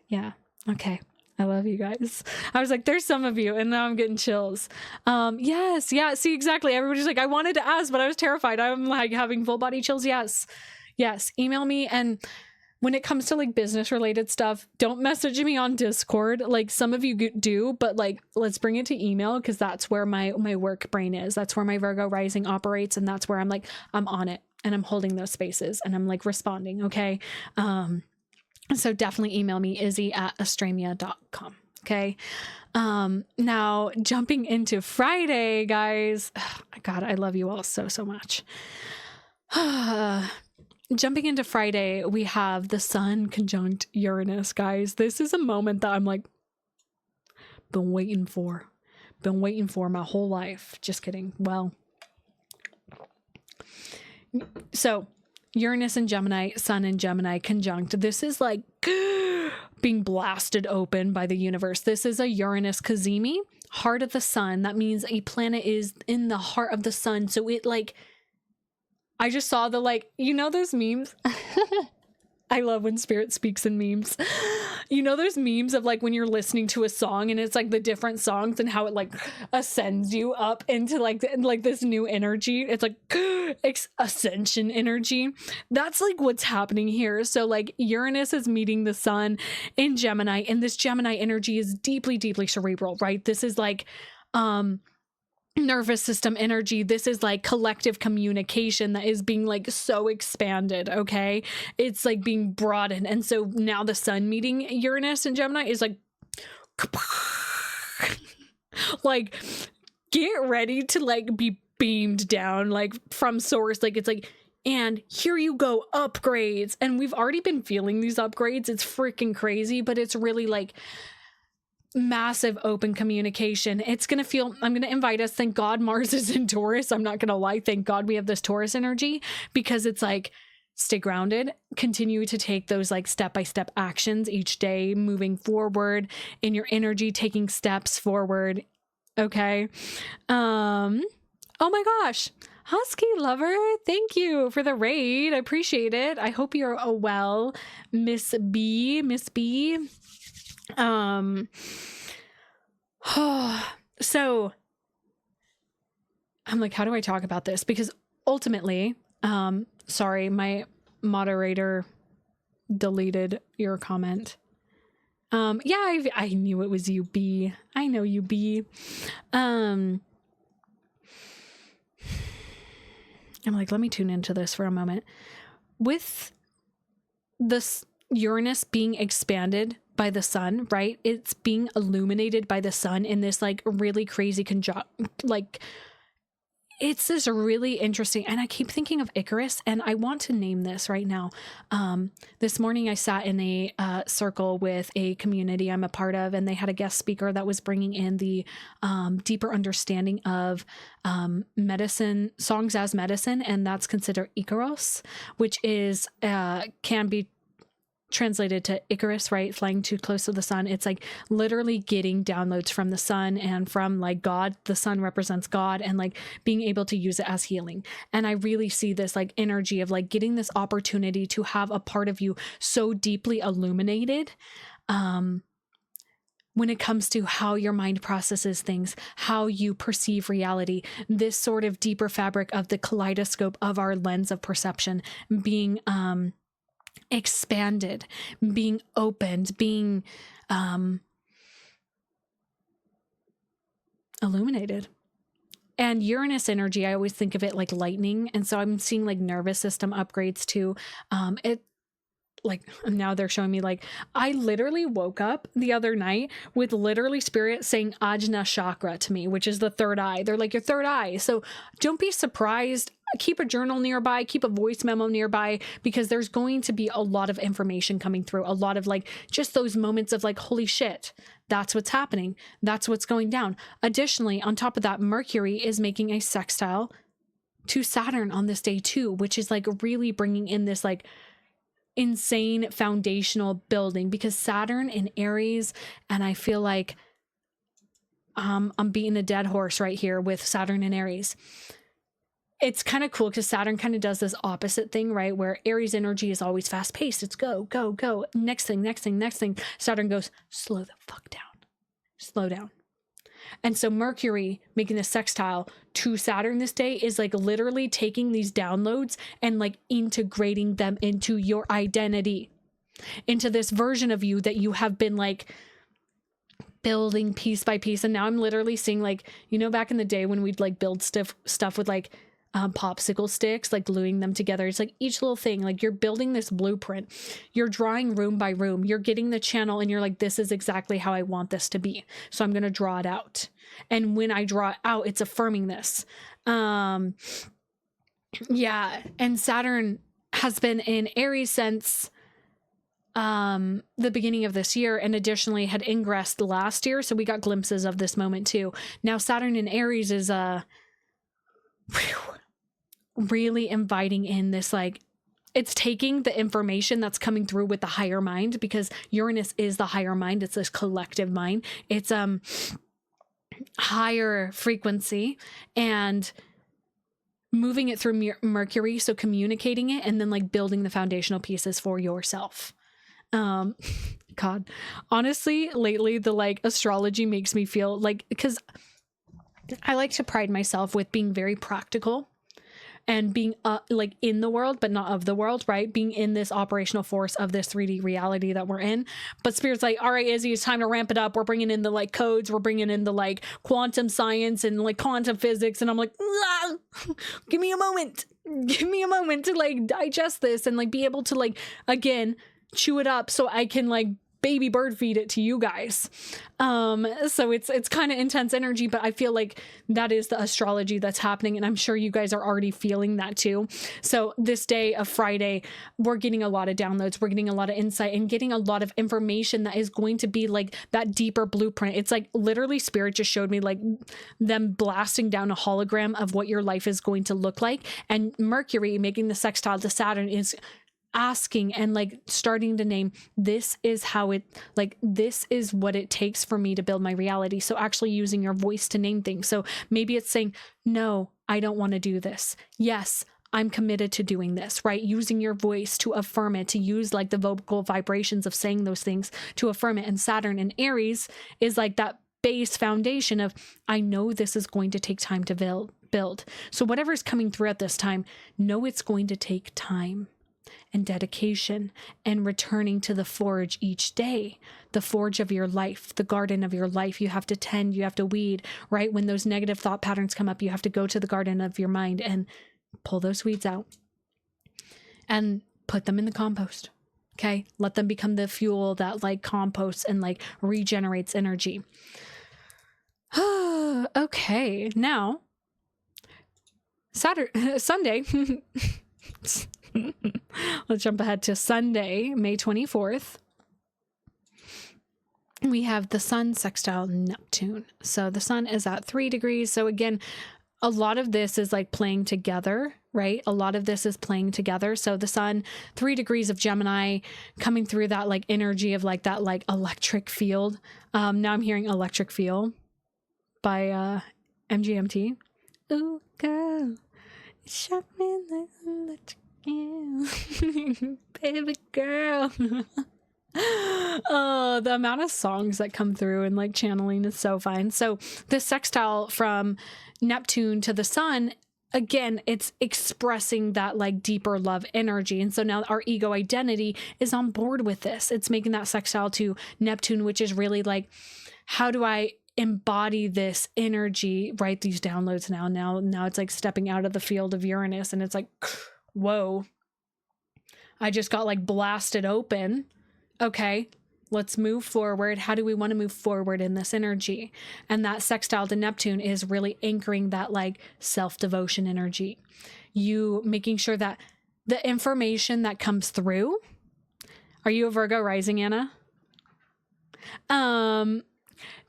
yeah. Okay. I love you guys. I was like, there's some of you, and now I'm getting chills. Yes. Yeah. See, exactly. Everybody's like, I wanted to ask, but I was terrified. I'm like having full body chills. Yes. Yes. Email me. And when it comes to like business related stuff, don't message me on Discord. Like some of you do, but like, let's bring it to email, because that's where my work brain is. That's where my Virgo rising operates. And that's where I'm like, I'm on it and I'm holding those spaces and I'm like responding. Okay. So definitely email me, izzy@astramia.com. Okay. Now jumping into Friday, guys. God, I love you all so, so much. Jumping into Friday, we have the Sun conjunct Uranus, guys. This is a moment that I'm like, been waiting for my whole life. Just kidding. Well, so Uranus and Gemini, Sun and Gemini conjunct. This is like being blasted open by the universe. This is a Uranus Kazemi, heart of the sun. That means a planet is in the heart of the sun. So it like, I just saw the like, you know, those memes. I love when spirit speaks in memes. You know, there's memes of like when you're listening to a song and it's like the different songs and how it like ascends you up into like this new energy. It's like ascension energy. That's like what's happening here. So like Uranus is meeting the sun in Gemini, and this Gemini energy is deeply, deeply cerebral, right? This is like, nervous system energy. This is like collective communication that is being like so expanded. Okay. It's like being broadened. And so now the sun meeting Uranus and Gemini is like, like get ready to like be beamed down like from source. Like it's like, and here you go, upgrades. And we've already been feeling these upgrades. It's freaking crazy, but it's really like, massive open communication. It's going to feel, I'm going to invite us. Thank God Mars is in Taurus. I'm not going to lie. Thank God we have this Taurus energy, because it's like, stay grounded, continue to take those like step-by-step actions each day, moving forward in your energy, taking steps forward. Okay. Oh my gosh. Husky lover, thank you for the raid. I appreciate it. I hope you're well, Miss B. So I'm like, how do I talk about this? Because ultimately, sorry, my moderator deleted your comment. Yeah, I knew it was you, B. I know you, B. I'm like, let me tune into this for a moment. With this Uranus being expanded by the sun, right? It's being illuminated by the sun in this like really crazy it's this really interesting, and I keep thinking of Icarus, and I want to name this right now. This morning I sat in a circle with a community I'm a part of, and they had a guest speaker that was bringing in the deeper understanding of medicine, songs as medicine, and that's considered Icaros, which is can be translated to Icarus, right? Flying too close to the sun. It's like literally getting downloads from the sun and from like God. The sun represents God, and like being able to use it as healing. And I really see this like energy of like getting this opportunity to have a part of you so deeply illuminated when it comes to how your mind processes things, how you perceive reality, this sort of deeper fabric of the kaleidoscope of our lens of perception being expanded, being opened, being illuminated. And Uranus energy, I always think of it like lightning, and so I'm seeing like nervous system upgrades too. It like now they're showing me like I literally woke up the other night with literally spirit saying Ajna chakra to me, which is the third eye. They're like, your third eye. So don't be surprised. Keep a journal nearby, keep a voice memo nearby, because there's going to be a lot of information coming through, a lot of like just those moments of like, holy shit, that's what's happening, that's what's going down. Additionally, on top of that, Mercury is making a sextile to Saturn on this day too, which is like really bringing in this like insane foundational building, because Saturn in Aries, and I feel like I'm beating a dead horse right here with Saturn in Aries. It's kind of cool because Saturn kind of does this opposite thing, right? Where Aries energy is always fast paced. It's go, go, go. Next thing, next thing, next thing. Saturn goes, slow the fuck down. Slow down. And so Mercury making the sextile to Saturn this day is like literally taking these downloads and like integrating them into your identity, into this version of you that you have been like building piece by piece. And now I'm literally seeing like, you know, back in the day when we'd like build stuff with like popsicle sticks, like gluing them together. It's like each little thing, like you're building this blueprint, you're drawing room by room, you're getting the channel, and you're like, this is exactly how I want this to be. So I'm going to draw it out. And when I draw it out, it's affirming this. Yeah. And Saturn has been in Aries since the beginning of this year, and additionally had ingressed last year. So we got glimpses of this moment too. Now Saturn in Aries is really inviting in this, like, it's taking the information that's coming through with the higher mind, because Uranus is the higher mind. It's this collective mind. It's higher frequency, and moving it through Mercury. So communicating it and then like building the foundational pieces for yourself. God, honestly, lately the like astrology makes me feel like, because I like to pride myself with being very practical and being like in the world, but not of the world, right? Being in this operational force of this 3D reality that we're in. But Spirit's like, all right, Izzy, it's time to ramp it up. We're bringing in the like codes. We're bringing in the like quantum science and like quantum physics. And I'm like, give me a moment. Give me a moment to like digest this and like be able to like, again, chew it up so I can like baby bird feed it to you guys. So it's kind of intense energy, but I feel like that is the astrology that's happening, and I'm sure you guys are already feeling that too. So this day of Friday, we're getting a lot of downloads, we're getting a lot of insight, and getting a lot of information that is going to be like that deeper blueprint. It's like literally spirit just showed me like them blasting down a hologram of what your life is going to look like, and Mercury making the sextile to Saturn is asking and like starting to name, this is how it, like, this is what it takes for me to build my reality. So actually using your voice to name things. So maybe it's saying, no, I don't want to do this. Yes, I'm committed to doing this, right? Using your voice to affirm it, to use like the vocal vibrations of saying those things to affirm it. And Saturn in Aries is like that base foundation of, I know this is going to take time to build. So whatever's coming through at this time, know it's going to take time and dedication and returning to the forge each day, the forge of your life, the garden of your life. You have to tend, you have to weed, right? When those negative thought patterns come up, you have to go to the garden of your mind and pull those weeds out and put them in the compost. Okay. Let them become the fuel that like composts and like regenerates energy. Okay. Now, Sunday, let's jump ahead to Sunday, May 24th. We have the sun sextile Neptune. So the sun is at 3 degrees. So again, a lot of this is like playing together, right? A lot of this is playing together. So the sun, 3 degrees of Gemini, coming through that like energy of like that like electric field. Now I'm hearing Electric Feel by MGMT. Ooh, girl, it shocked me like electric. Yeah. Baby girl. Oh, the amount of songs that come through and like channeling is so fine. So the sextile from Neptune to the sun, again, it's expressing that like deeper love energy. And so now our ego identity is on board with this. It's making that sextile to Neptune, which is really like, how do I embody this energy, right? These downloads now it's like stepping out of the field of Uranus, and it's like, whoa, I just got like blasted open. Okay, let's move forward. How do we want to move forward in this energy? And that sextile to Neptune is really anchoring that like self-devotion energy. You making sure that the information that comes through, are you a Virgo rising, Anna?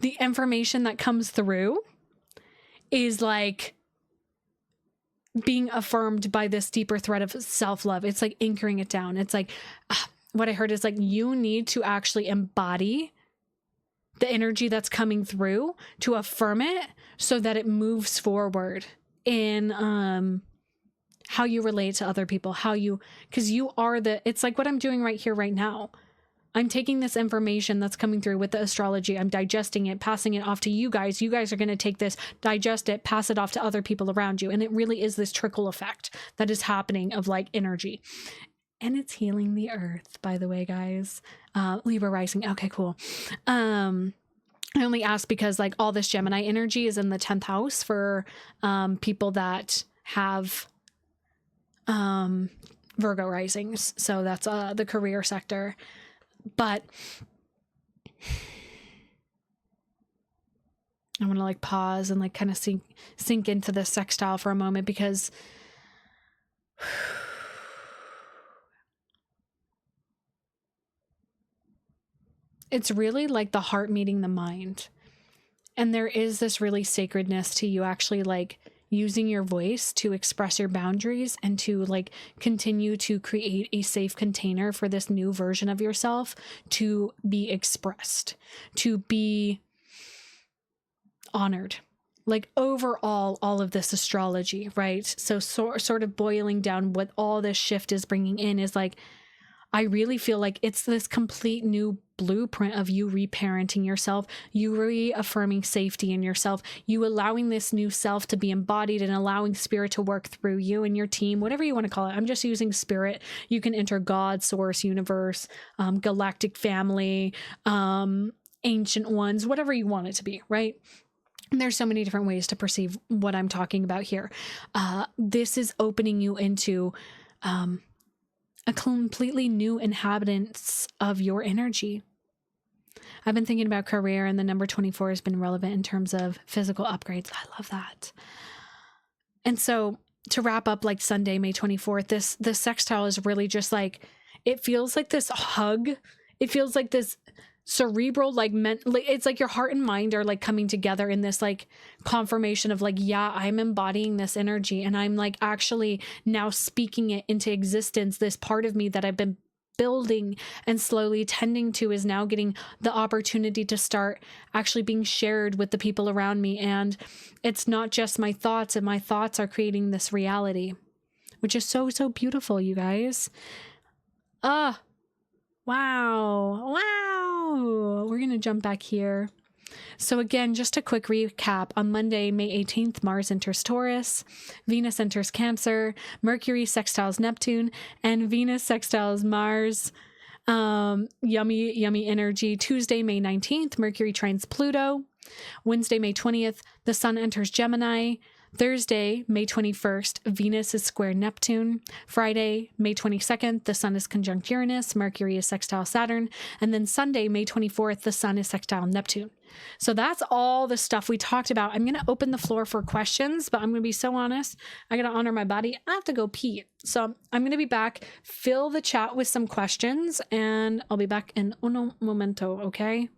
The information that comes through is like being affirmed by this deeper thread of self-love. It's like anchoring it down. It's like, what I heard is like, you need to actually embody the energy that's coming through to affirm it so that it moves forward in how you relate to other people, because you are it's like what I'm doing right here, right now. I'm taking this information that's coming through with the astrology. I'm digesting it, passing it off to you guys. You guys are going to take this, digest it, pass it off to other people around you. And it really is this trickle effect that is happening of like energy. And it's healing the earth, by the way, guys. Libra rising. Okay, cool. I only asked because like all this Gemini energy is in the 10th house for people that have Virgo risings. So that's the career sector. But I want to like pause and like kind of sink into this sextile for a moment, because it's really like the heart meeting the mind. And there is this really sacredness to you actually like using your voice to express your boundaries and to like continue to create a safe container for this new version of yourself to be expressed, to be honored. Like overall, all of this astrology, right? So sort of boiling down what all this shift is bringing in is like, I really feel like it's this complete new blueprint of you reparenting yourself, you reaffirming safety in yourself, you allowing this new self to be embodied and allowing spirit to work through you and your team, whatever you want to call it. I'm just using spirit. You can enter God, source, universe, galactic family, ancient ones, whatever you want it to be, right? And there's so many different ways to perceive what I'm talking about here. This is opening you into a completely new inhabitants of your energy. I've been thinking about career, and the number 24 has been relevant in terms of physical upgrades. I love that. And so to wrap up, like Sunday, May 24th, this sextile is really just like, it feels like this hug. It feels like this cerebral, like mentally, it's like your heart and mind are like coming together in this like confirmation of like, yeah, I'm embodying this energy, and I'm like actually now speaking it into existence. This part of me that I've been building and slowly tending to is now getting the opportunity to start actually being shared with the people around me. And it's not just my thoughts, and my thoughts are creating this reality, which is so, so beautiful, you guys. Wow. We're going to jump back here. So again, just a quick recap. On Monday, May 18th, Mars enters Taurus, Venus enters Cancer, Mercury sextiles Neptune, and Venus sextiles Mars. Yummy energy. Tuesday, May 19th, Mercury trines Pluto. Wednesday, May 20th, the Sun enters Gemini. Thursday, May 21st, Venus is square Neptune. Friday, May 22nd, the Sun is conjunct Uranus, Mercury is sextile Saturn. And then Sunday, May 24th, the Sun is sextile Neptune. So that's all the stuff we talked about. I'm going to open the floor for questions, but I'm going to be so honest. I got to honor my body. I have to go pee. So I'm going to be back, fill the chat with some questions, and I'll be back in uno momento, okay?